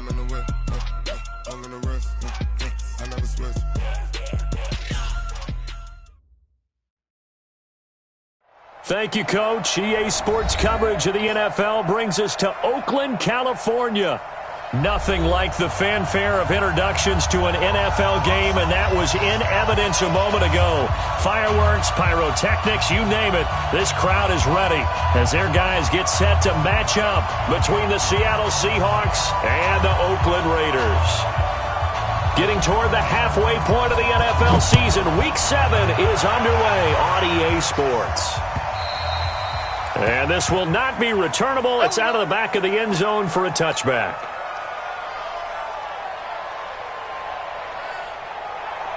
I'm in the whip, I'm in the wrist, I never switch. Thank you, Coach. EA Sports coverage of the NFL brings us to Oakland, California. Nothing like the fanfare of introductions to an NFL game, and that was in evidence a moment ago. Fireworks, pyrotechnics, you name it. This crowd is ready as their guys get set to match up between the Seattle Seahawks and the Oakland Raiders. Getting toward the halfway point of the NFL season, Week 7 is underway on EA Sports. And this will not be returnable. It's out of the back of the end zone for a touchback.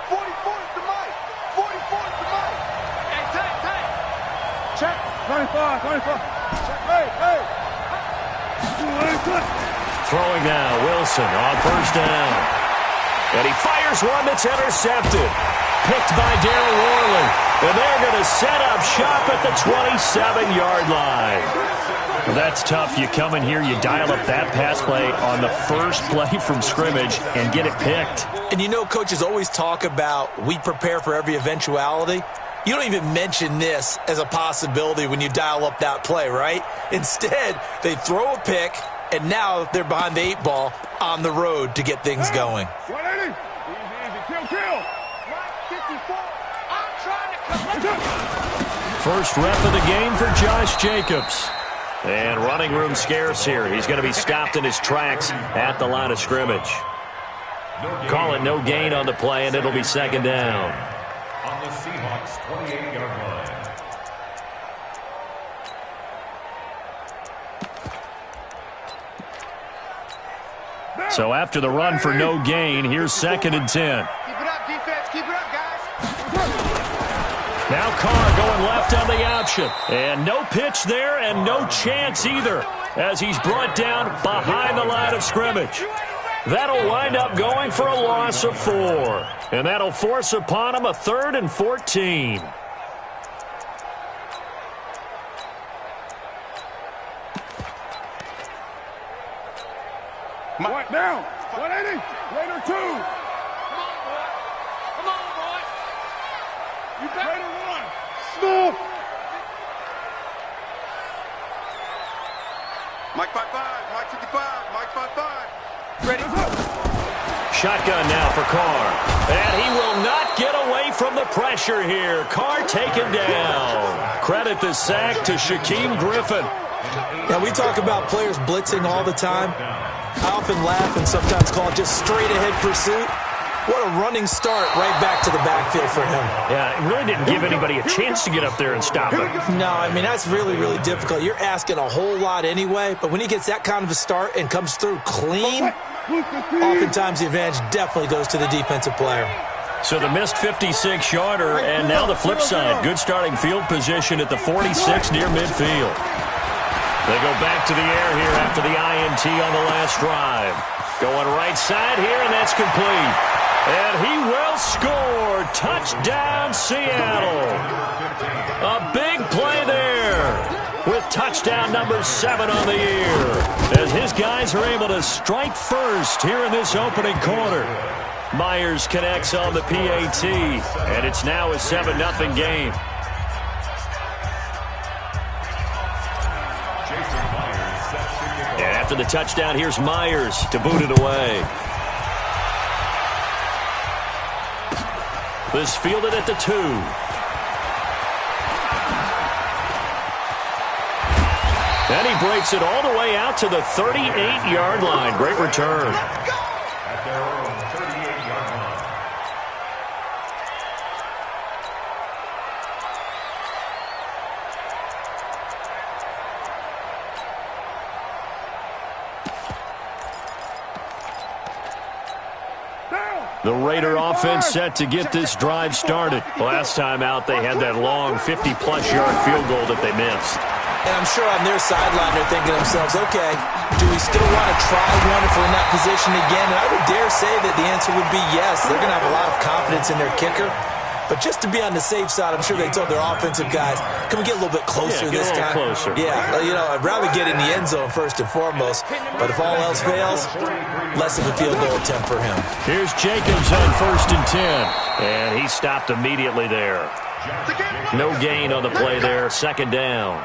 44's the mic. 44's the mic. Hey, take. Check. 25. Check. Hey. Throwing now, Wilson on first down. And he fires one that's intercepted. Picked by Darryl Worley. And they're going to set up shop at the 27-yard line. Well, that's tough. You come in here, you dial up that pass play on the first play from scrimmage and get it picked. And you know, coaches always talk about we prepare for every eventuality. You don't even mention this as a possibility when you dial up that play, right? Instead, they throw a pick, and now they're behind the 8 ball on the road to get things going. 180. Easy. Kill. 54. I'm trying to come. First rep of the game for Josh Jacobs. And running room scarce here. He's going to be stopped in his tracks at the line of scrimmage. Call it no gain on the play, and it'll be second down. On the Seahawks' 28-yard line. So after the run for no gain, here's second and 10. Keep it up, defense. Keep it up, guys. Now Carr going left on the option. And no pitch there and no chance either as he's brought down behind the line of scrimmage. That'll wind up going for a loss of 4. And that'll force upon him a 3rd and 14. Mike down. 180. Later 2. Come on, boy. You better run. Stop. Mike 5-5. Mike 55. Mike 5-5. Ready? Shotgun now for Carr. And he will not get away from the pressure here. Carr taken down. Credit the sack to Shaquem Griffin. Now, we talk about players blitzing all the time. I often laugh and sometimes call it just straight-ahead pursuit. What a running start right back to the backfield for him. Yeah, it really didn't give anybody a chance to get up there and stop him. No, I mean, that's really, really difficult. You're asking a whole lot anyway, but when he gets that kind of a start and comes through clean, oftentimes the advantage definitely goes to the defensive player. So the missed 56-yarder, and now the flip side. Good starting field position at the 46 near midfield. They go back to the air here after the INT on the last drive. Going right side here, and that's complete. And he will score. Touchdown, Seattle. A big play there with touchdown number 7 on the year as his guys are able to strike first here in this opening quarter. Myers connects on the PAT, and it's now a 7-0 game. And after the touchdown, here's Myers to boot it away. This fielded at the 2. And he breaks it all the way out to the 38-yard line. Great return. At their own 38-yard line. The Raider offense set to get this drive started. Last time out, they had that long 50-plus yard field goal that they missed. And I'm sure on their sideline they're thinking to themselves, okay, do we still want to try one if we're in that position again? And I would dare say that the answer would be yes. They're going to have a lot of confidence in their kicker. But just to be on the safe side, I'm sure they told their offensive guys, can we get a little bit closer this time? Closer. Yeah, you know, I'd rather get in the end zone first and foremost. But if all else fails, less of a field goal attempt for him. Here's Jacobs on 1st and 10. And he stopped immediately there. No gain on the play there. 2nd down.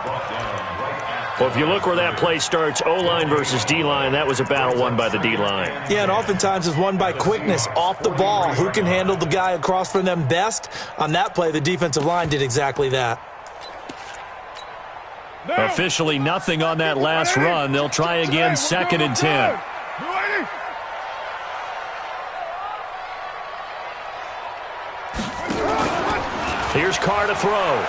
Well, if you look where that play starts, O-line versus D-line, that was a battle won by the D-line. Yeah, and oftentimes it's won by quickness off the ball. Who can handle the guy across from them best? On that play, the defensive line did exactly that. Officially nothing on that last run. They'll try again 2nd and 10. Here's Carr to throw.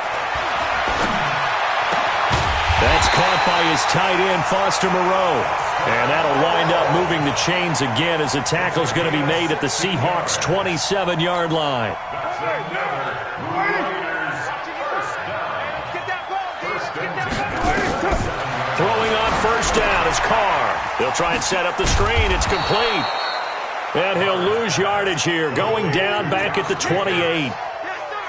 That's caught by his tight end, Foster Moreau. And that'll wind up moving the chains again as the tackle's going to be made at the Seahawks' 27-yard line. Throwing on 1st down is Carr. They'll try and set up the screen. It's complete. And he'll lose yardage here, going down back at the 28.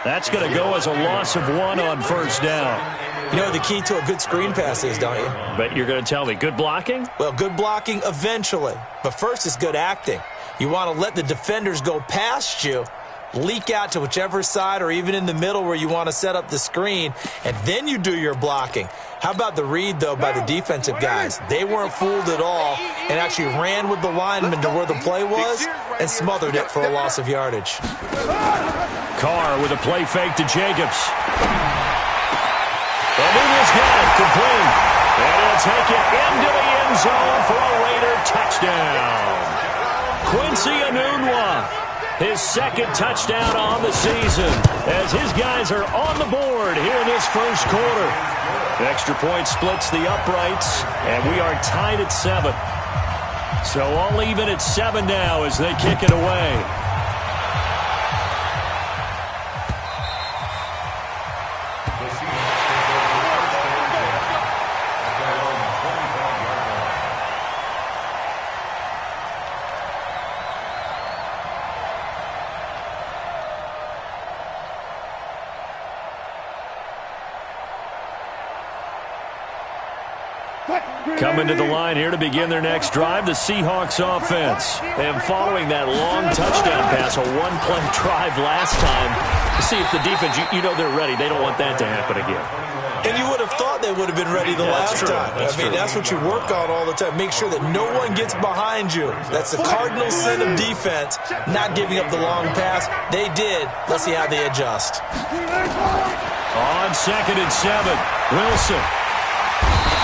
That's going to go as a loss of 1 on 1st down. You know what the key to a good screen pass is, don't you? But you're going to tell me, good blocking? Well, good blocking eventually. But first is good acting. You want to let the defenders go past you, leak out to whichever side or even in the middle where you want to set up the screen, and then you do your blocking. How about the read, though, by the defensive guys? They weren't fooled at all and actually ran with the lineman to where the play was and smothered it for a loss of yardage. Carr with a play fake to Jacobs. O'Neill's got it, complete. And he'll take it into the end zone for a Raider touchdown. Quincy Enunwa, his 2nd touchdown on the season, as his guys are on the board here in this 1st quarter. The extra point splits the uprights, and we are tied at 7. So all even at 7 now as they kick it away. Coming to the line here to begin their next drive, the Seahawks offense. And following that long touchdown pass, a 1-play drive last time, to see if the defense, you know they're ready. They don't want that to happen again. And you would have thought they would have been ready the last time. That's what you work on all the time. Make sure that no one gets behind you. That's the cardinal sin of defense, not giving up the long pass. They did. Let's see how they adjust. On 2nd and 7, Wilson.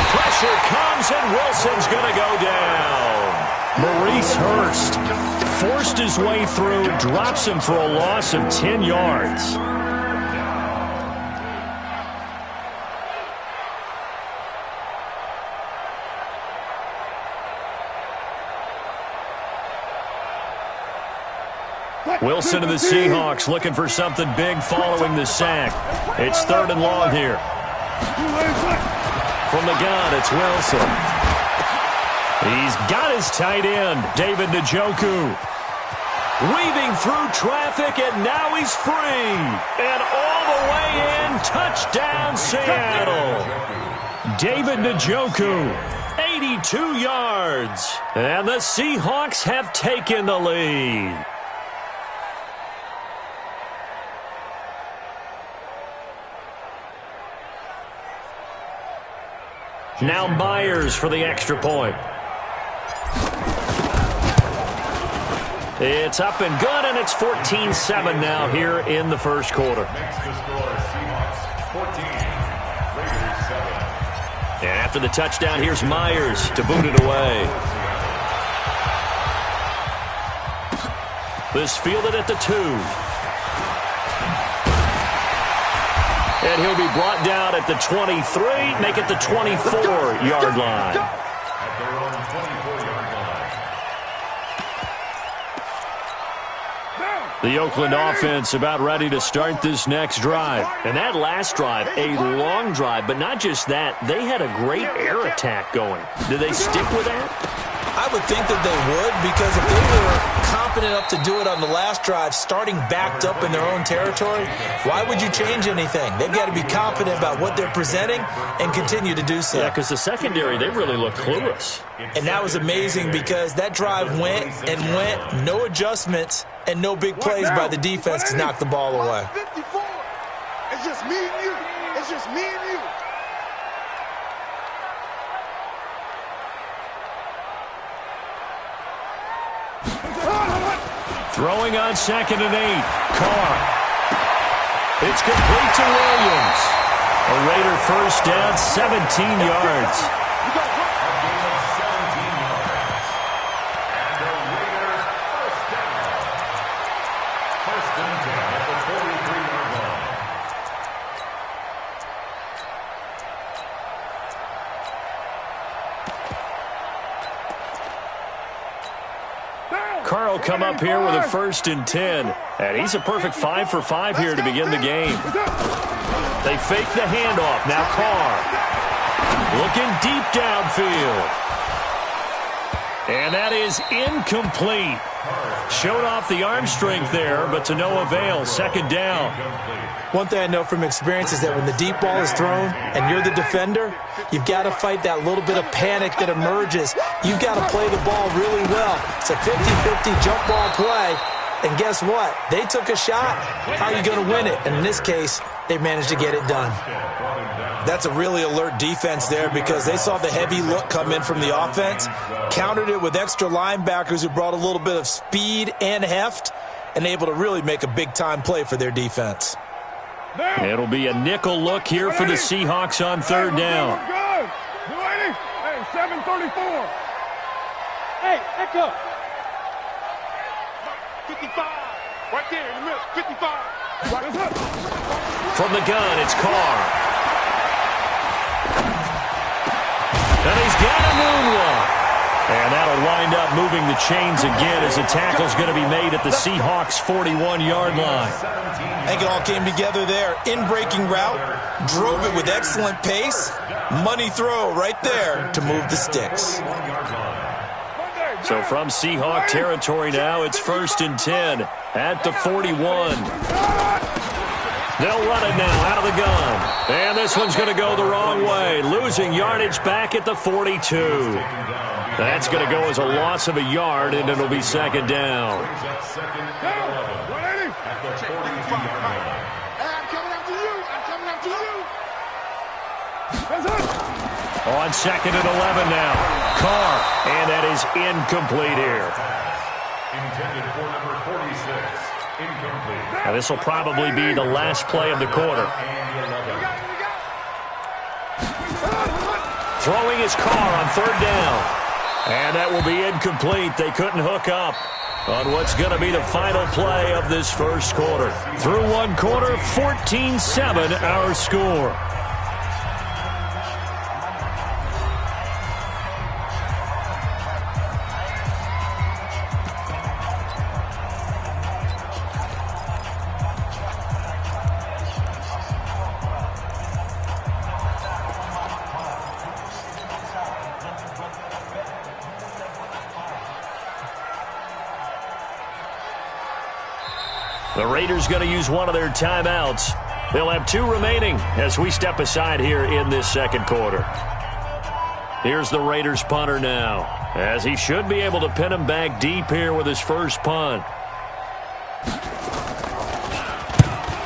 Pressure comes, and Wilson's going to go down. Maurice Hurst forced his way through, drops him for a loss of 10 yards. Wilson and the Seahawks looking for something big following the sack. It's 3rd and long here. From the gun, it's Wilson. He's got his tight end, David Njoku. Weaving through traffic, and now he's free. And all the way in, touchdown Seattle. David Njoku, 82 yards. And the Seahawks have taken the lead. Now Myers for the extra point. It's up and good, and it's 14-7 now here in the 1st quarter. Next to score, Seahawks 14, Raiders 7. And after the touchdown, here's Myers to boot it away. This fielded at the 2. And he'll be brought down at the 23, make it the 24-yard line. At their own 24-yard line. The Oakland offense about ready to start this next drive. And that last drive, a long drive, but not just that. They had a great air attack going. Do they stick with that? I would think that they would, because if they were confident enough to do it on the last drive, starting backed up in their own territory, why would you change anything? They've got to be confident about what they're presenting and continue to do so. Yeah, because the secondary, they really look clueless. And that was amazing because that drive went and went, no adjustments, and no big plays by the defense to knock the ball away. 54. It's just me and you. It's just me and you. Throwing on 2nd and 8. Carr. It's complete to Williams. A Raider first down, 17 yards. Carr will come up here with a 1st and 10. And he's a perfect 5 for 5 here to begin the game. They fake the handoff. Now Carr. Looking deep downfield. And that is incomplete. Showed off the arm strength there, but to no avail. 2nd down. One thing I know from experience is that when the deep ball is thrown and you're the defender, you've got to fight that little bit of panic that emerges. You've got to play the ball really well. It's a 50-50 jump ball play. And guess what? They took a shot. How are you going to win it? And in this case, they managed to get it done. That's a really alert defense there because they saw the heavy look come in from the offense, countered it with extra linebackers who brought a little bit of speed and heft, and able to really make a big-time play for their defense. It'll be a nickel look here for the Seahawks on 3rd down. Hey, 734. Hey, echo. 55. Right there in the middle. 55. From the gun, it's Carr. And he's got a moonwalk. And that'll wind up moving the chains again as the tackle's going to be made at the Seahawks' 41-yard line. I think it all came together there. In-breaking route, drove it with excellent pace. Money throw right there to move the sticks. So from Seahawk territory now, it's 1st and 10 at the 41. They'll run it now out of the gun. And this one's going to go the wrong way, losing yardage back at the 42. That's going to go as a loss of a yard, and it'll be 2nd down. On 2nd and 11 now. Carr, and that is incomplete here. Intended for number 46. Incomplete. Now this will probably be the last play of the quarter. Throwing his Carr on 3rd down. And that will be incomplete. They couldn't hook up on what's going to be the final play of this first quarter. Through one quarter, 14-7 our score. The Raiders going to use one of their timeouts. They'll have 2 remaining as we step aside here in this second quarter. Here's the Raiders punter now, as he should be able to pin him back deep here with his first punt.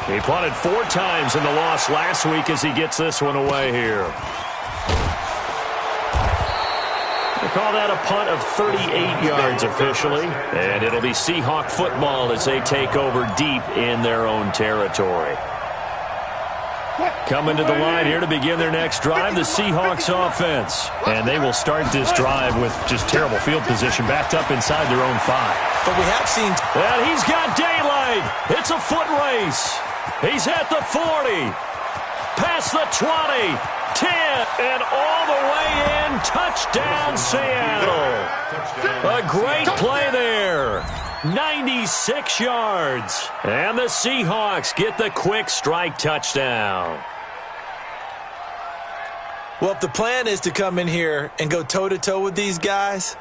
He punted 4 times in the loss last week as he gets this one away here. They call that a punt of 38 yards officially, and it'll be Seahawk football as they take over deep in their own territory. Coming to the line here to begin their next drive, the Seahawks offense. And they will start this drive with just terrible field position, backed up inside their own 5. But we have seen... And he's got daylight. It's a foot race. He's at the 40. Past the 20. 10. And all the way in. Touchdown, Seattle. A great play there. 96 yards. And the Seahawks get the quick strike touchdown. Well, if the plan is to come in here and go toe-to-toe with these guys,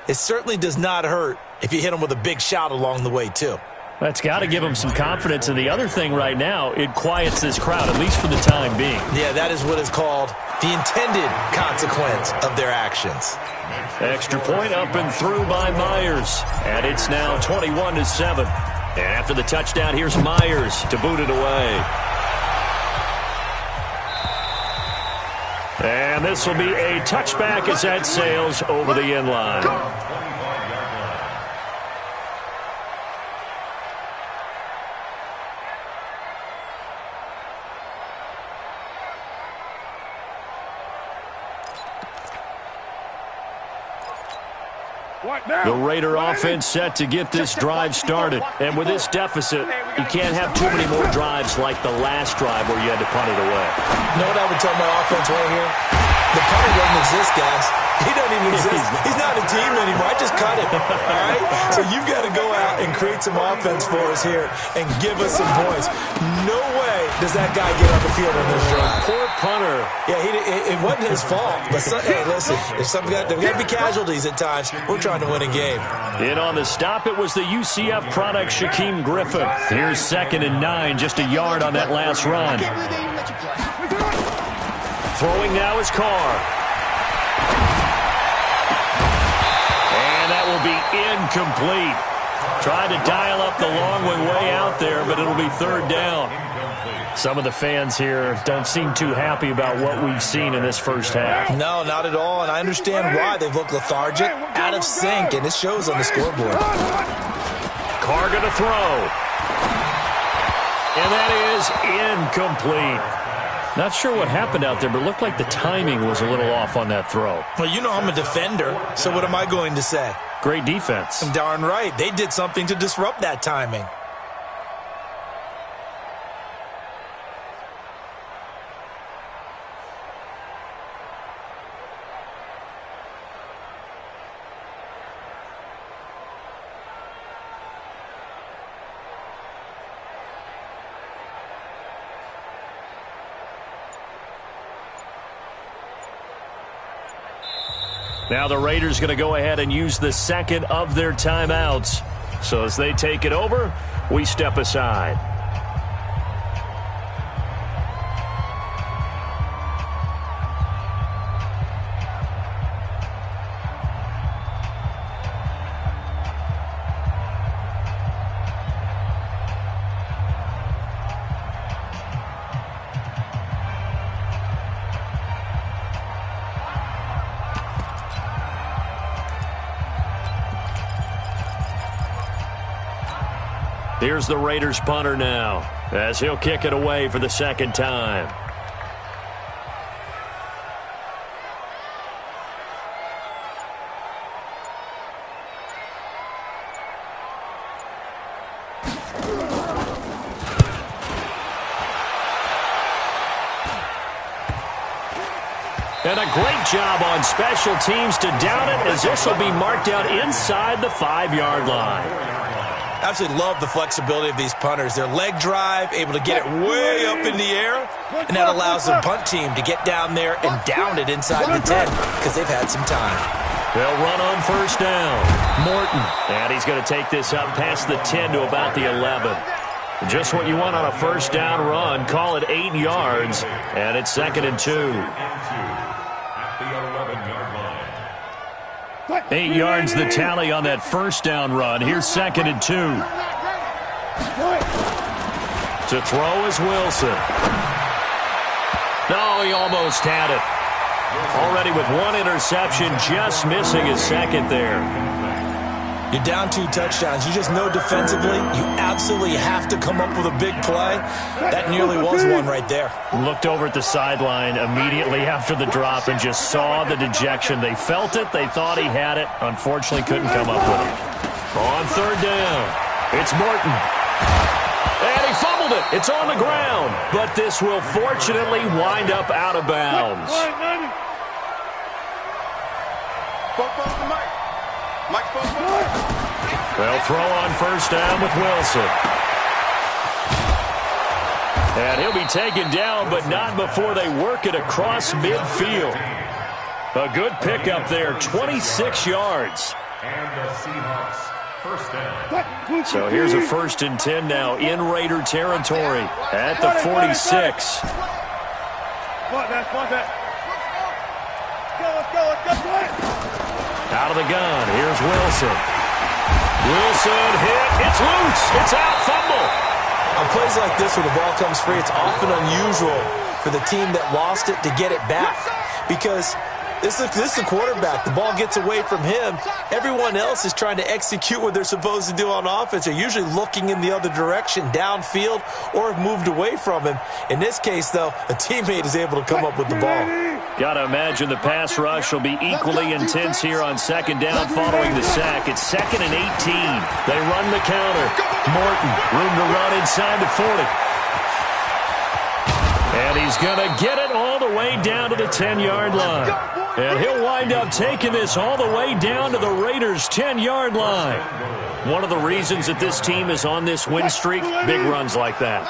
it certainly does not hurt if you hit them with a big shout along the way, too. That's got to give them some confidence. And the other thing right now, it quiets this crowd, at least for the time being. Yeah, that is what is called the intended consequence of their actions. Extra point up and through by Myers. And it's now 21-7. And after the touchdown, here's Myers to boot it away. And this will be a touchback as that sails over the end line. The Raider offense set to get this drive started. And with this deficit, you can't have too many more drives like the last drive where you had to punt it away. You know what I would tell my offense right here? The punter doesn't exist, guys. He doesn't even exist. He's not a team anymore. I just cut him. All right? So you've got to go out and create some offense for us here and give us some points. No way does that guy get on the field on this drive. Poor punter. Yeah, it wasn't his fault. But, hey, listen, there's got to be casualties at times. We're trying to win a game. In on the stop, it was the UCF product, Shaquem Griffin. Here's 2nd and 9, just a yard on that last run. Throwing now is Carr. And that will be incomplete. Tried to dial up the long way out there, but it'll be 3rd down. Some of the fans here don't seem too happy about what we've seen in this first half. No, not at all, and I understand why. They've looked lethargic, out of sync, and it shows on the scoreboard. Carr going to throw. And that is incomplete. Not sure what happened out there, but it looked like the timing was a little off on that throw. Well, you know I'm a defender, so what am I going to say? Great defense. Darn right. They did something to disrupt that timing. Now the Raiders going to go ahead and use the 2nd of their timeouts. So as they take it over, we step aside. Here's the Raiders punter now, as he'll kick it away for the 2nd time. And a great job on special teams to down it, as this will be marked out inside the 5-yard line. Absolutely love the flexibility of these punters. Their leg drive, able to get it way up in the air, and that allows the punt team to get down there and down it inside the 10 because they've had some time. They'll run on 1st down. Morton, and he's going to take this up past the 10 to about the 11. Just what you want on a 1st down run. Call it 8 yards, and it's 2nd and 2. 8 yards the tally on that 1st down run. Here's 2nd and 2. To throw is Wilson. No, he almost had it. Already with 1 interception, just missing his 2nd there. You're down 2 touchdowns. You just know defensively you absolutely have to come up with a big play. That nearly was one right there. Looked over at the sideline immediately after the drop and just saw the dejection. They felt it. They thought he had it. Unfortunately, couldn't come up with it. On 3rd down, it's Morton. And he fumbled it. It's on the ground. But this will fortunately wind up out of bounds. They'll throw on 1st down with Wilson. And he'll be taken down, but not before they work it across midfield. A good pickup there, 26 yards. And the Seahawks, first down. So here's a 1st and 10 now in Raider territory at the 46. Out of the gun, here's Wilson. Wilson hit, it's loose, it's out, fumble. On plays like this where the ball comes free, it's often unusual for the team that lost it to get it back because this is the quarterback. The ball gets away from him. Everyone else is trying to execute what they're supposed to do on offense. They're usually looking in the other direction, downfield, or have moved away from him. In this case, though, a teammate is able to come up with the ball. Got to imagine the pass rush will be equally intense here on 2nd down following the sack. It's 2nd and 18. They run the counter. Morton, room to run inside the 40. And he's going to get it all the way down to the 10-yard line. And he'll wind up taking this all the way down to the Raiders' 10-yard line. One of the reasons that this team is on this win streak, big runs like that.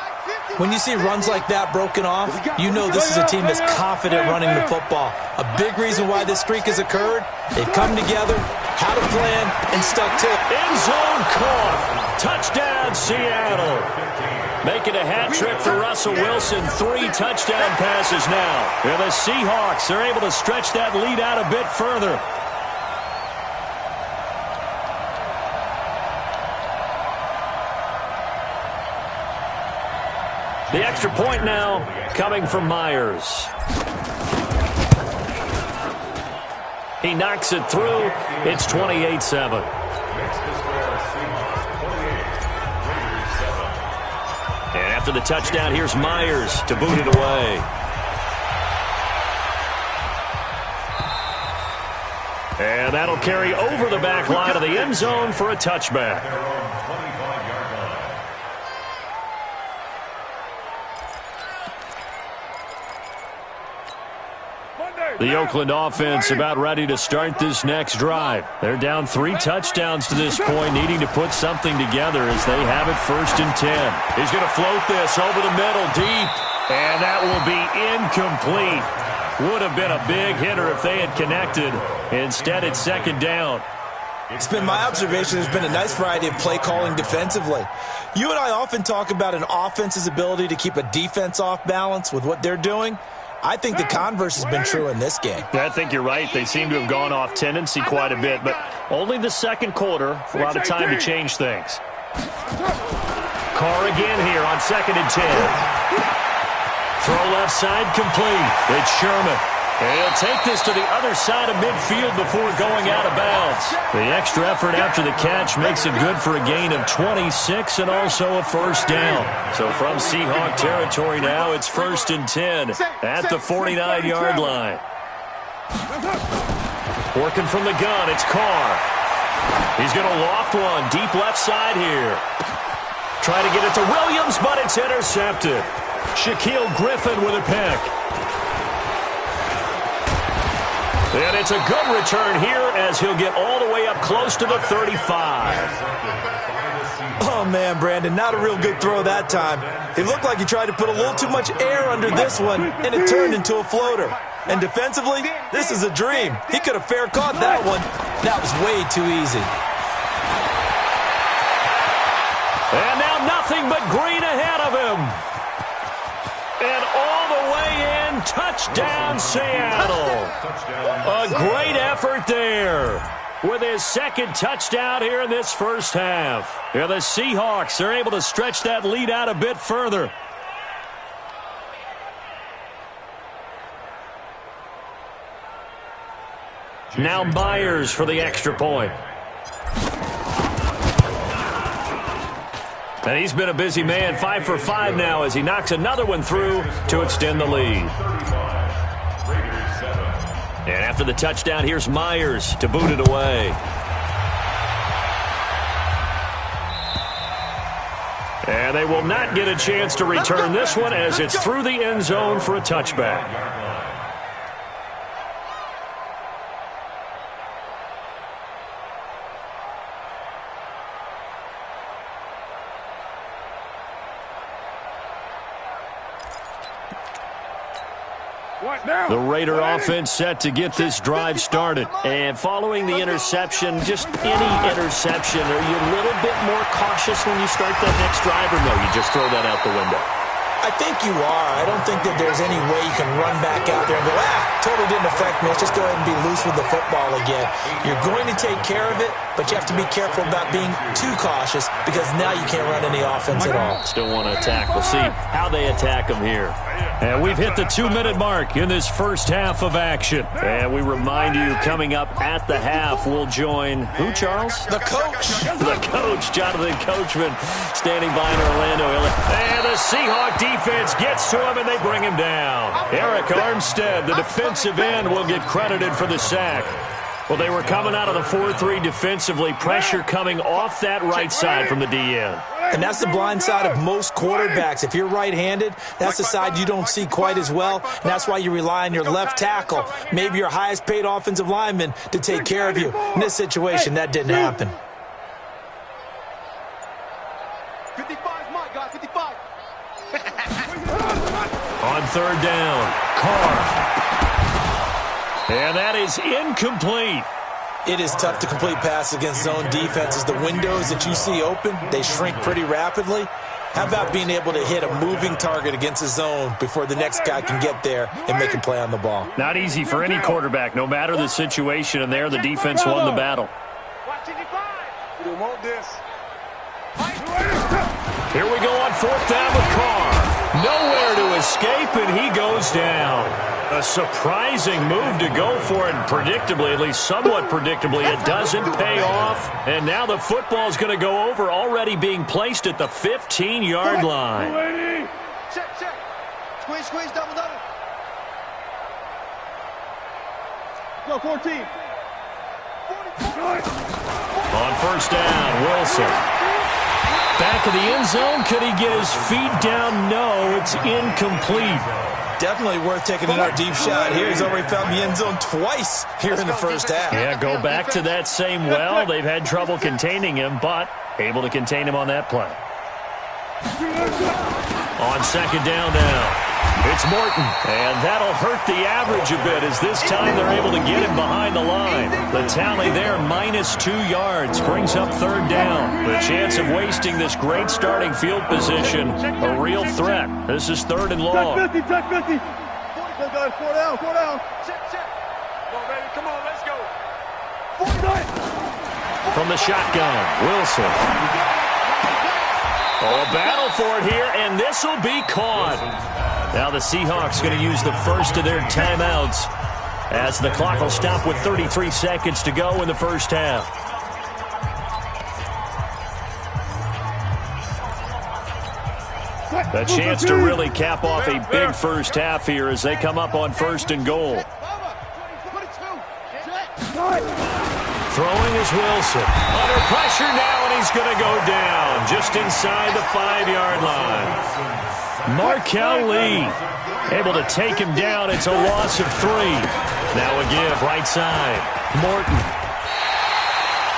When you see runs like that broken off, you know this is a team that's confident running the football. A big reason why this streak has occurred, they've come together, had a plan, and stuck to it. End zone caught. Touchdown, Seattle. Making a hat trick for Russell Wilson. 3 touchdown passes now. And the Seahawks are able to stretch that lead out a bit further. The extra point now coming from Myers. He knocks it through. It's 28-7. And after the touchdown, here's Myers to boot it away. And that'll carry over the back line of the end zone for a touchback. The Oakland offense about ready to start this next drive. They're down 3 touchdowns to this point, needing to put something together as they have it 1st and 10. He's going to float this over the middle deep, and that will be incomplete. Would have been a big hitter if they had connected. Instead, it's 2nd down. It's been my observation there's been a nice variety of play calling defensively. You and I often talk about an offense's ability to keep a defense off balance with what they're doing. I think the converse has been true in this game. I think you're right. They seem to have gone off tendency quite a bit, but only the 2nd quarter, a lot of time to change things. Carr again here on 2nd and 10. Throw left side complete. It's Sherman. And he'll take this to the other side of midfield before going out of bounds. The extra effort after the catch makes it good for a gain of 26 and also a 1st down. So from Seahawk territory now, it's 1st and 10 at the 49-yard line. Working from the gun, it's Carr. He's going to loft one deep left side here. Trying to get it to Williams, but it's intercepted. Shaquille Griffin with a pick. And it's a good return here as he'll get all the way up close to the 35. Oh, man, Brandon, not a real good throw that time. It looked like he tried to put a little too much air under this one, and it turned into a floater. And defensively, this is a dream. He could have fair caught that one. That was way too easy. And now nothing but green ahead of him. And all the way in, touchdown Seattle. A great effort there with his 2nd touchdown here in this 1st half. Yeah, the Seahawks are able to stretch that lead out a bit further. Now Myers for the extra point. And he's been a busy man, 5 for 5 now as he knocks another one through to extend the lead. And after the touchdown, here's Myers to boot it away. And they will not get a chance to return this one as it's through the end zone for a touchback. The Raider offense set to get this drive started. And following the interception, just any interception, are you a little bit more cautious when you start that next drive, or no, you just throw that out the window? I think you are. I don't think that there's any way you can run back out there and go, totally didn't affect me. Let's just go ahead and be loose with the football again. You're going to take care of it, but you have to be careful about being too cautious because now you can't run any offense at all. Still want to attack. We'll see how they attack them here. And we've hit the 2-minute mark in this first half of action. And we remind you, coming up at the half, we'll join who, Charles? The coach. The coach, Jonathan Coachman, standing by in Orlando. And the Seahawk defense gets to him, and they bring him down. Eric Armstead, the defensive end, will get credited for the sack. Well, they were coming out of the 4-3 defensively. Pressure coming off that right side from the DN. And that's the blind side of most quarterbacks. If you're right-handed, that's the side you don't see quite as well, and that's why you rely on your left tackle, maybe your highest-paid offensive lineman, to take care of you. In this situation, that didn't happen. 55's my guy, 55. On third down, Carr. And that is incomplete. It is tough to complete passes against zone defenses. The windows that you see open, they shrink pretty rapidly. How about being able to hit a moving target against a zone before the next guy can get there and make a play on the ball? Not easy for any quarterback, no matter the situation, and there the defense won the battle. We don't want this. Here we go on fourth down with Carr. Nowhere to escape, and he goes down. A surprising move to go for it, and predictably, at least somewhat predictably, it doesn't pay off. And now the football's going to go over, already being placed at the 15-yard line. Check. Squeeze, double. Go, 14. On first down, Wilson. Back of the end zone. Could he get his feet down? No, it's incomplete. Definitely worth taking another deep shot here. He's already found the end zone twice here in the first half. Yeah, go back to that same well. They've had trouble containing him, but able to contain him on that play. On second down now, it's Morton, and that'll hurt the average a bit as this time they're able to get him behind the line. The tally there, -2 yards, brings up third down. The chance of wasting this great starting field position, a real threat. This is third and long. Check 50. 4 down. Check. Come on, baby, come on, let's go. 49. From the shotgun, Wilson. Oh, a battle for it here, and this will be caught. Now the Seahawks going to use the first of their timeouts as the clock will stop with 33 seconds to go in the first half. A chance to really cap off a big first half here as they come up on first and goal. Throwing is Wilson. Under pressure now, and he's going to go down just inside the 5-yard line. Markel Lee able to take him down. It's a loss of 3. Now a give right side. Morton.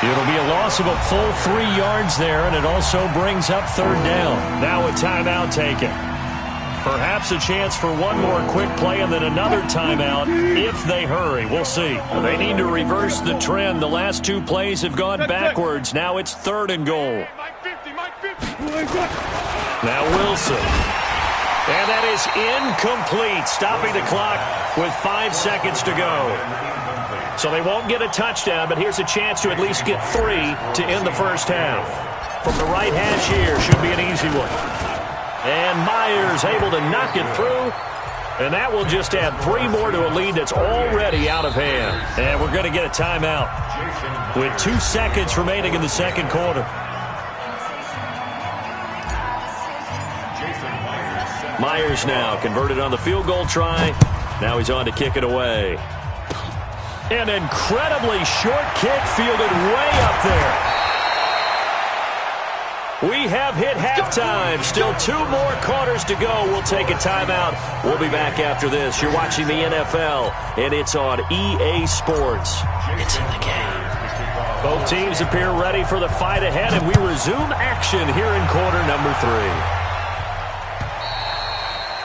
It'll be a loss of a full 3 yards there, and it also brings up third down. Now a timeout taken. Perhaps a chance for one more quick play and then another timeout if they hurry. We'll see. They need to reverse the trend. The last 2 plays have gone backwards. Now it's third and goal. Now Wilson. And that is incomplete, stopping the clock with 5 seconds to go. So they won't get a touchdown, but here's a chance to at least get 3 to end the first half. From the right hash here, should be an easy one. And Myers able to knock it through. And that will just add 3 more to a lead that's already out of hand. And we're going to get a timeout with 2 seconds remaining in the second quarter. Myers now converted on the field goal try. Now he's on to kick it away. An incredibly short kick fielded way up there. We have hit halftime. Still 2 more quarters to go. We'll take a timeout. We'll be back after this. You're watching the NFL, and it's on EA Sports. It's in the game. Both teams appear ready for the fight ahead, and we resume action here in quarter number 3.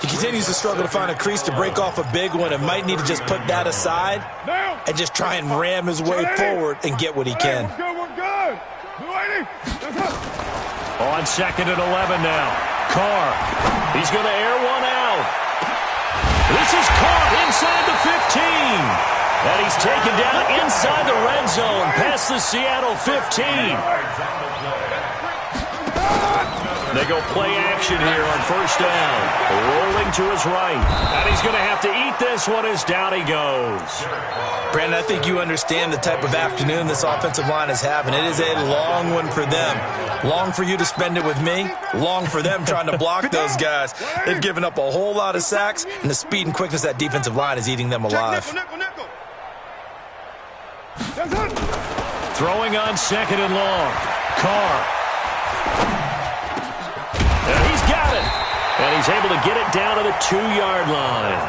He continues to struggle to find a crease to break off a big one and might need to just put that aside and just try and ram his way forward and get what he can. We're good. On 2nd and 11 now. Carr. He's going to air one out. This is caught inside the 15. And he's taken down inside the red zone past the Seattle 15. They go play action here on 1st down. Rolling to his right. And he's going to have to eat this one as down he goes. Brandon, I think you understand the type of afternoon this offensive line is having. It is a long one for them. Long for you to spend it with me. Long for them trying to block those guys. They've given up a whole lot of sacks, and the speed and quickness of that defensive line is eating them alive. Throwing on 2nd and long. Carr. And he's got it. And he's able to get it down to the 2-yard line.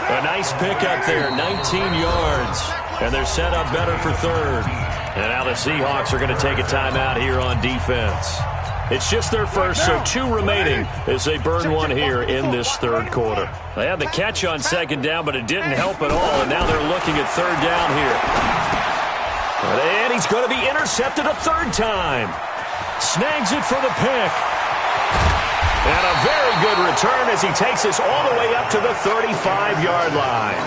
A nice pickup there, 19 yards. And they're set up better for 3rd. And now the Seahawks are going to take a timeout here on defense. It's just their first, so 2 remaining as they burn one here in this 3rd quarter. They had the catch on 2nd down, but it didn't help at all. And now they're looking at 3rd down here. And he's going to be intercepted a 3rd time. Snags it for the pick. And a very good return as he takes us all the way up to the 35-yard line.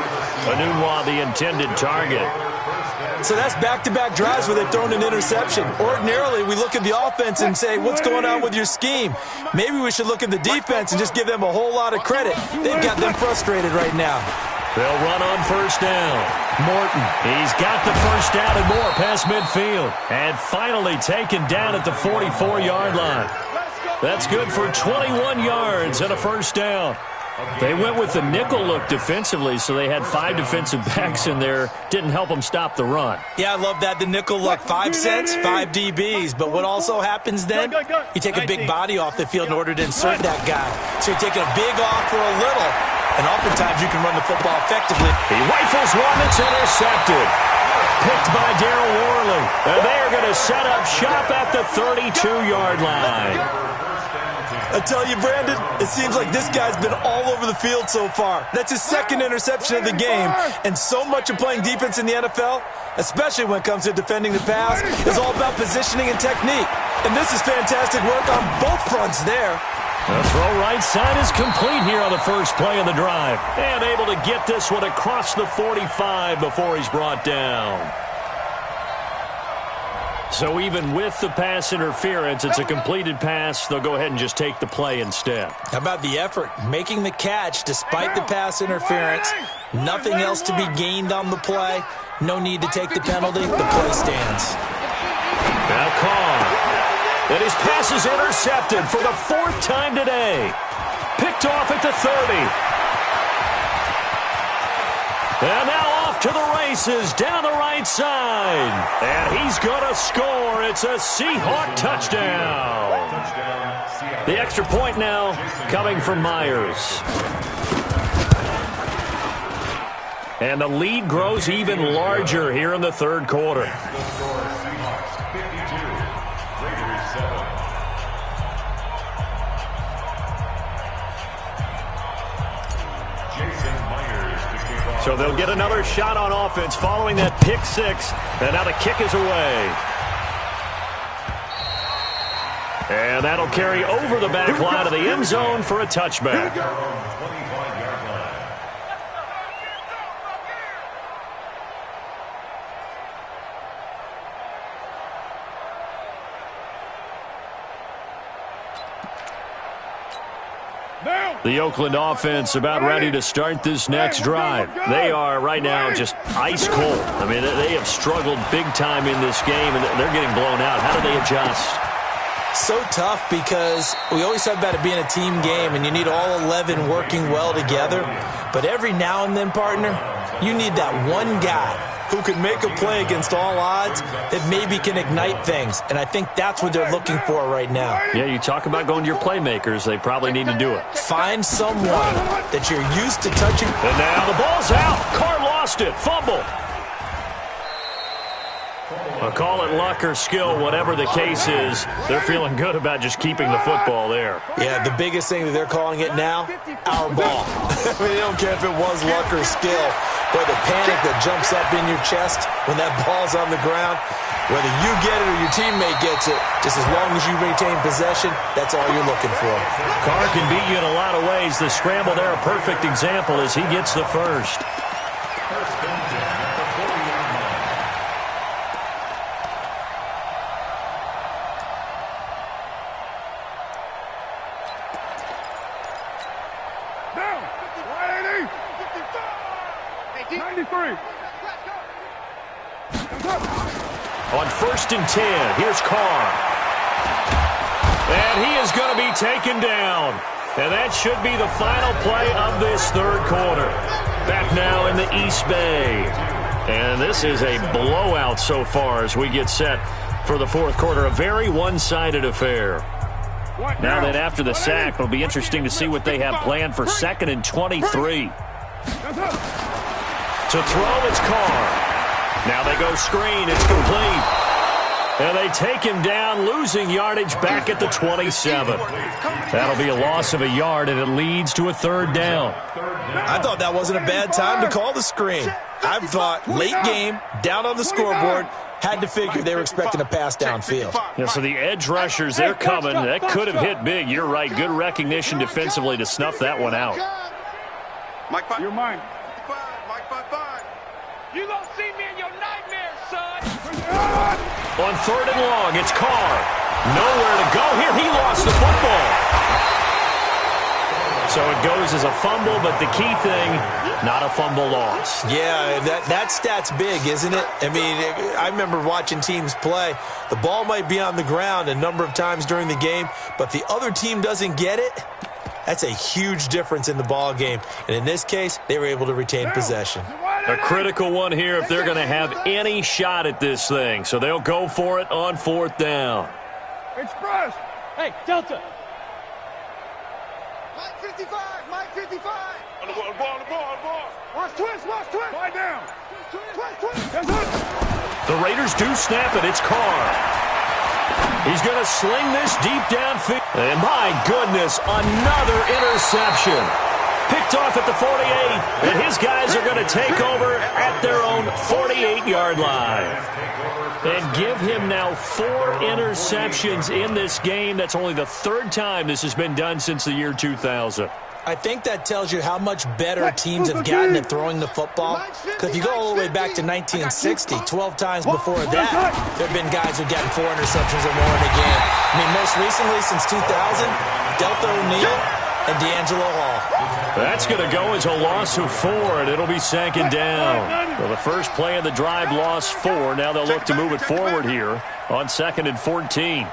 Anunwa, the intended target. So that's back-to-back drives where they've thrown an interception. Ordinarily, we look at the offense and say, what's going on with your scheme? Maybe we should look at the defense and just give them a whole lot of credit. They've got them frustrated right now. They'll run on 1st down. Morton, he's got the 1st down and more past midfield. And finally taken down at the 44-yard line. That's good for 21 yards and a 1st down. They went with the nickel look defensively, so they had 5 defensive backs in there. Didn't help them stop the run. Yeah, I love that. The nickel look, 5 cents, 5 DBs. But what also happens then, you take a big body off the field in order to insert that guy. So you're taking a big off for a little, and oftentimes you can run the football effectively. He rifles one, it's intercepted. Picked by Darryl Worley. And they are going to set up shop at the 32-yard line. I tell you, Brandon, it seems like this guy's been all over the field so far. That's his 2nd interception of the game. And so much of playing defense in the NFL, especially when it comes to defending the pass, is all about positioning and technique. And this is fantastic work on both fronts there. The throw right side is complete here on the first play of the drive. And able to get this one across the 45 before he's brought down. So even with the pass interference, it's a completed pass. They'll go ahead and just take the play instead. How about the effort? Making the catch despite the pass interference. Nothing else to be gained on the play. No need to take the penalty. The play stands. Now Carr. And his pass is intercepted for the 4th time today. Picked off at the 30. And now off to the races down the right side. And he's going to score. It's a Seahawk touchdown. The extra point now coming from Myers. And the lead grows even larger here in the 3rd quarter. So they'll get another shot on offense following that pick 6. And now the kick is away. And that'll carry over the back line of the end zone for a touchback. The Oakland offense about ready to start this next drive. They are right now just ice cold. I mean, they have struggled big time in this game, and they're getting blown out. How do they adjust? So tough because we always talk about it being a team game, and you need all 11 working well together. But every now and then, partner, you need that one guy who can make a play against all odds that maybe can ignite things. And I think that's what they're looking for right now. Yeah, you talk about going to your playmakers. They probably need to do it. Find someone that you're used to touching. And now the ball's out. Carr lost it. Fumble. Well, call it luck or skill, whatever the case is, they're feeling good about just keeping the football there. Yeah, the biggest thing that they're calling it now, our ball. I mean, they don't care if it was luck or skill, but the panic that jumps up in your chest when that ball's on the ground, whether you get it or your teammate gets it, just as long as you maintain possession, that's all you're looking for. Carr can beat you in a lot of ways. The scramble there, a perfect example as he gets the first. On 1st and 10, here's Carr. And he is going to be taken down. And that should be the final play of this third quarter. Back now in the East Bay. And this is a blowout so far as we get set for the fourth quarter. A very one-sided affair. Now that after the sack, it'll be interesting to see what they have planned for 2nd and 23. To throw, it's Carr. Now they go screen. It's complete. And they take him down, losing yardage back at the 27. That'll be a loss of a yard, and it leads to a 3rd down. I thought that wasn't a bad time to call the screen. I thought late game, down on the scoreboard, had to figure they were expecting a pass downfield. Yeah, so the edge rushers, they're coming. That could have hit big. You're right. Good recognition defensively to snuff that one out. You're mine. You don't see me in your nightmares, son. On 3rd and long, it's Carr. Nowhere to go here. He lost the football. So it goes as a fumble, but the key thing, not a fumble loss. Yeah, that stat's big, isn't it? I mean, I remember watching teams play. The ball might be on the ground a number of times during the game, but the other team doesn't get it. That's a huge difference in the ball game. And in this case, they were able to retain possession. A critical one here if they're going to have any shot at this thing. So they'll go for it on 4th down. Express. Hey, Delta. Mike 55. Mike 55. On the ball. Watch twist. Lie down. Twist. The Raiders do snap it. It's Carr. He's going to sling this deep downfield. And my goodness, another interception. Picked off at the 48, and his guys are going to take over at their own 48-yard line. And give him now 4 interceptions in this game. That's only the 3rd time this has been done since the year 2000. I think that tells you how much better teams have gotten at throwing the football. Because if you go all the way back to 1960, 12 times before that, there have been guys who've gotten 4 interceptions or more in a game. I mean, most recently, since 2000, Delta O'Neal and D'Angelo Hall. That's going to go as a loss of 4, and it'll be 2nd down. Well, the first play of the drive lost 4. Now they'll look to move it forward here on 2nd and 14.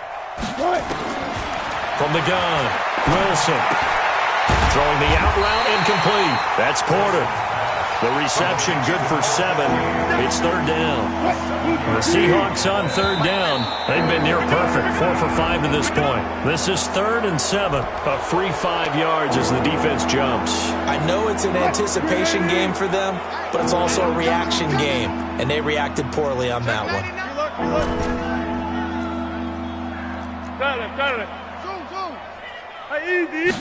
From the gun, Wilson. Throwing the out route incomplete. That's Porter. The reception good for 7. It's 3rd down. The Seahawks on 3rd down. They've been near perfect. 4 for 5 to this point. This is 3rd and 7. A free 5 yards as the defense jumps. I know it's an anticipation game for them, but it's also a reaction game, and they reacted poorly on that one. Got it. Zoom. Hey, easy.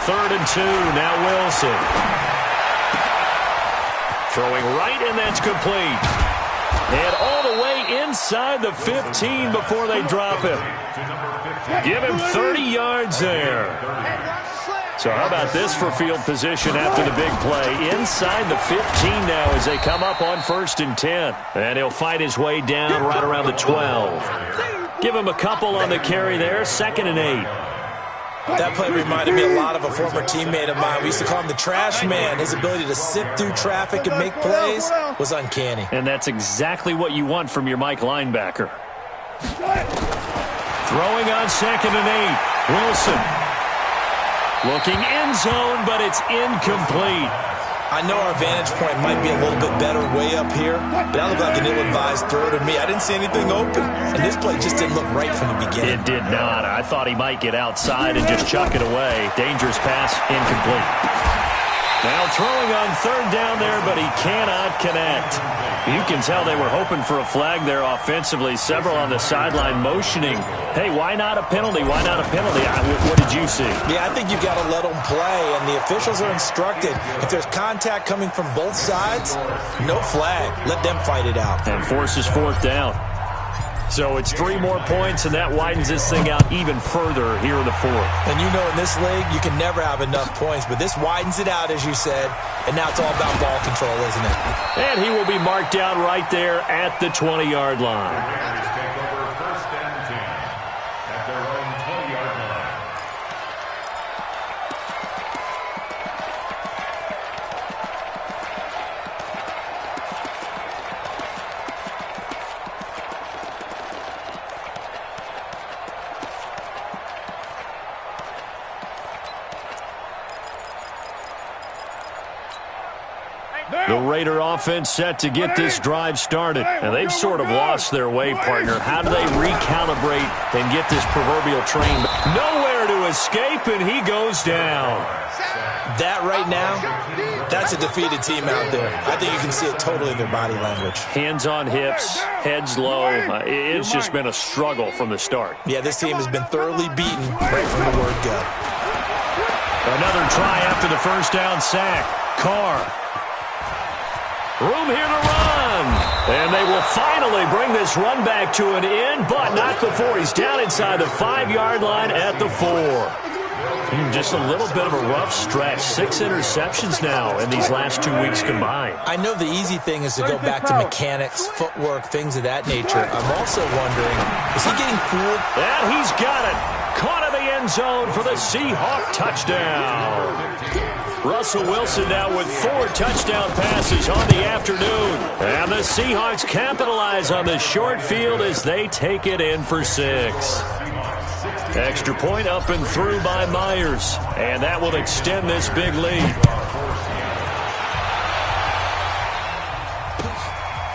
3rd and 2. Now Wilson. Throwing right, and that's complete. And all the way inside the 15 before they drop him. Give him 30 yards there. So how about this for field position after the big play? Inside the 15 now as they come up on 1st and 10. And he'll fight his way down right around the 12. Give him a couple on the carry there. 2nd and 8. That play reminded me a lot of a former teammate of mine. We used to call him the trash man. His ability to sift through traffic and make plays was uncanny. And that's exactly what you want from your Mike linebacker. Throwing on 2nd and 8. Wilson. Looking end zone, but it's incomplete. I know our vantage point might be a little bit better way up here, but that looked like an ill-advised throw to me. I didn't see anything open, and this play just didn't look right from the beginning. It did not. I thought he might get outside and just chuck it away. Dangerous pass, incomplete. Now throwing on third down there, but he cannot connect. You can tell they were hoping for a flag there offensively. Several on the sideline motioning, hey, why not a penalty? Why not a penalty? What did you see? Yeah, I think you've got to let them play, and the officials are instructed. If there's contact coming from both sides, no flag. Let them fight it out. And forces fourth down. So it's 3 more points, and that widens this thing out even further here in the fourth. And you know in this league, you can never have enough points, but this widens it out, as you said, and now it's all about ball control, isn't it? And he will be marked down right there at the 20-yard line. Take over first and 10 at their own 20-yard line. The Raider offense set to get this drive started. And they've sort of lost their way, partner. How do they recalibrate and get this proverbial train? Nowhere to escape, and he goes down. That right now, that's a defeated team out there. I think you can see it totally in their body language. Hands on hips, heads low. It's just been a struggle from the start. Yeah, this team has been thoroughly beaten right from the word go. Another try after the first down sack. Carr. Room here to run. And they will finally bring this run back to an end, but not before he's down inside the 5-yard line at the 4. Just a little bit of a rough stretch. 6 interceptions now in these last 2 weeks combined. I know the easy thing is to go back to mechanics, footwork, things of that nature. I'm also wondering, is he getting fooled? And he's got it. Caught in the end zone for the Seahawk touchdown. Russell Wilson now with 4 touchdown passes on the afternoon. And the Seahawks capitalize on the short field as they take it in for 6. Extra point up and through by Myers. And that will extend this big lead.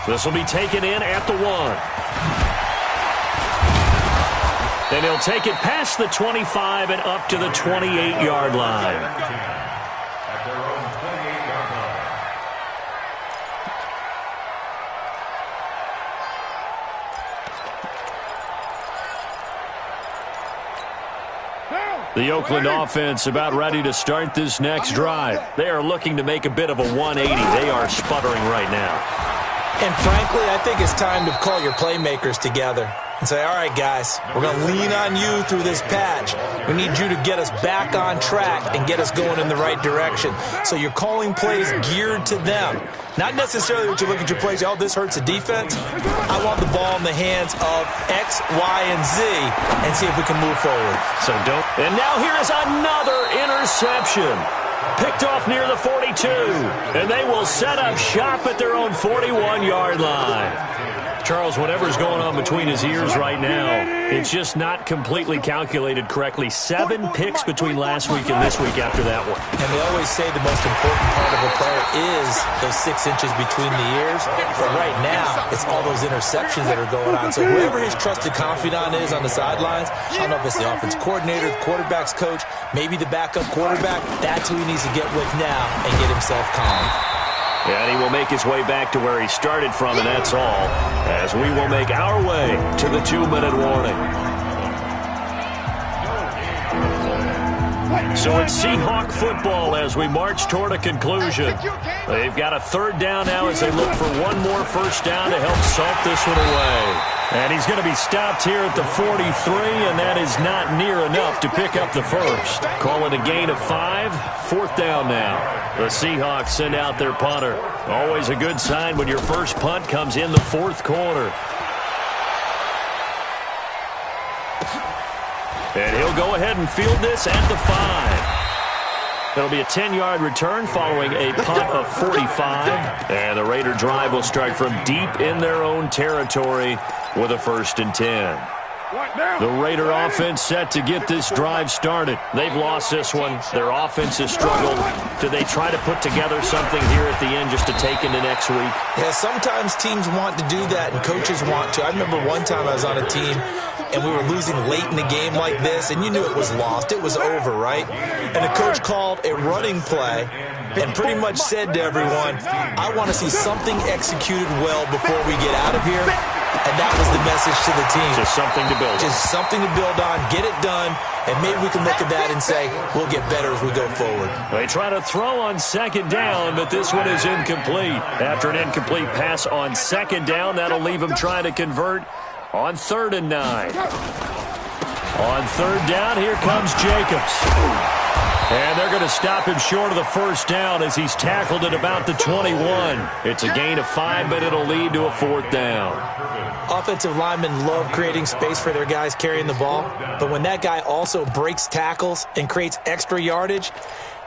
This will be taken in at the 1. And he'll take it past the 25 and up to the 28-yard line. At their own 28-yard line. The Oakland offense about ready to start this next drive. They are looking to make a bit of a 180. They are sputtering right now. And frankly, I think it's time to call your playmakers together and say, all right, guys, we're going to lean on you through this patch. We need you to get us back on track and get us going in the right direction. So you're calling plays geared to them. Not necessarily what you look at your plays, oh, this hurts the defense. I want the ball in the hands of X, Y, and Z and see if we can move forward. So don't. And now here is another interception. Picked off near the 42. And they will set up shop at their own 41-yard line. Charles, whatever's going on between his ears right now, it's just not completely calculated correctly. 7 picks between last week and this week after that one. And they always say the most important part of a player is those 6 inches between the ears. But right now, it's all those interceptions that are going on. So whoever his trusted confidant is on the sidelines, I don't know if it's the offense coordinator, the quarterback's coach, maybe the backup quarterback, that's who he needs to get with now and get himself calm. And he will make his way back to where he started from, and that's all, as we will make our way to the 2-minute warning. So it's Seahawk football as we march toward a conclusion. They've got a 3rd down now as they look for one more first down to help salt this one away. And he's going to be stopped here at the 43, and that is not near enough to pick up the first. Calling a gain of 5, 4th down now. The Seahawks send out their punter. Always a good sign when your first punt comes in the 4th quarter. And he'll go ahead and field this at the 5. It'll be a 10-yard return following a punt of 45. And the Raider drive will start from deep in their own territory with a 1st and 10. The Raider offense set to get this drive started. They've lost this one. Their offense has struggled. Do they try to put together something here at the end just to take into next week? Yeah, sometimes teams want to do that and coaches want to. I remember one time I was on a team and we were losing late in the game like this, and you knew it was lost. It was over, right? And the coach called a running play and pretty much said to everyone, I want to see something executed well before we get out of here. And that was the message to the team. Just something to build on. Just something to build on, get it done, and maybe we can look at that and say, we'll get better as we go forward. They try to throw on second down, but this one is incomplete. After an incomplete pass on second down, that'll leave them trying to convert on 3rd and 9. On 3rd down, here comes Jacobs. And they're going to stop him short of the first down as he's tackled at about the 21. It's a gain of 5, but it'll lead to a 4th down. Offensive linemen love creating space for their guys carrying the ball, but when that guy also breaks tackles and creates extra yardage,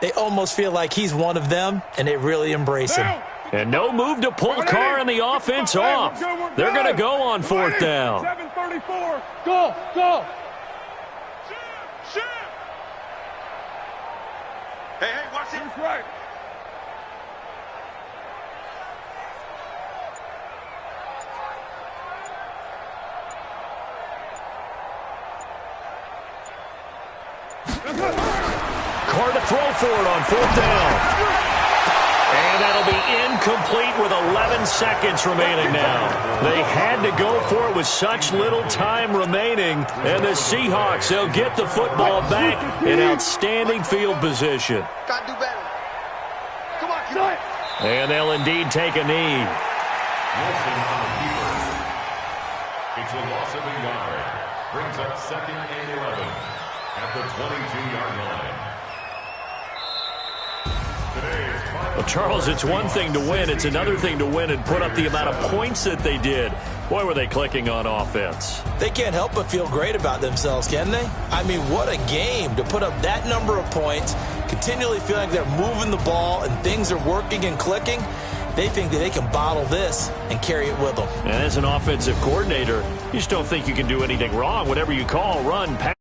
they almost feel like he's one of them, and they really embrace him. And no move to pull Carr and the offense off. They're going to go on 4th down. 7:34. Go, go. Hey, watch it. That's right. Carr to throw for it on 4th down. And that'll be incomplete with 11 seconds remaining now. They had to go for it with such little time remaining. And the Seahawks, they'll get the football back in outstanding field position. Got to do better. Come on, keep it. And they'll indeed take a knee. Nobsn on the keeper. It's a loss of a yard. Brings up 2nd and 11 at the 22-yard line. Well, Charles, it's one thing to win. It's another thing to win and put up the amount of points that they did. Boy, were they clicking on offense. They can't help but feel great about themselves, can they? I mean, what a game to put up that number of points, continually feeling like they're moving the ball and things are working and clicking. They think that they can bottle this and carry it with them. And as an offensive coordinator, you just don't think you can do anything wrong. Whatever you call, run, pass.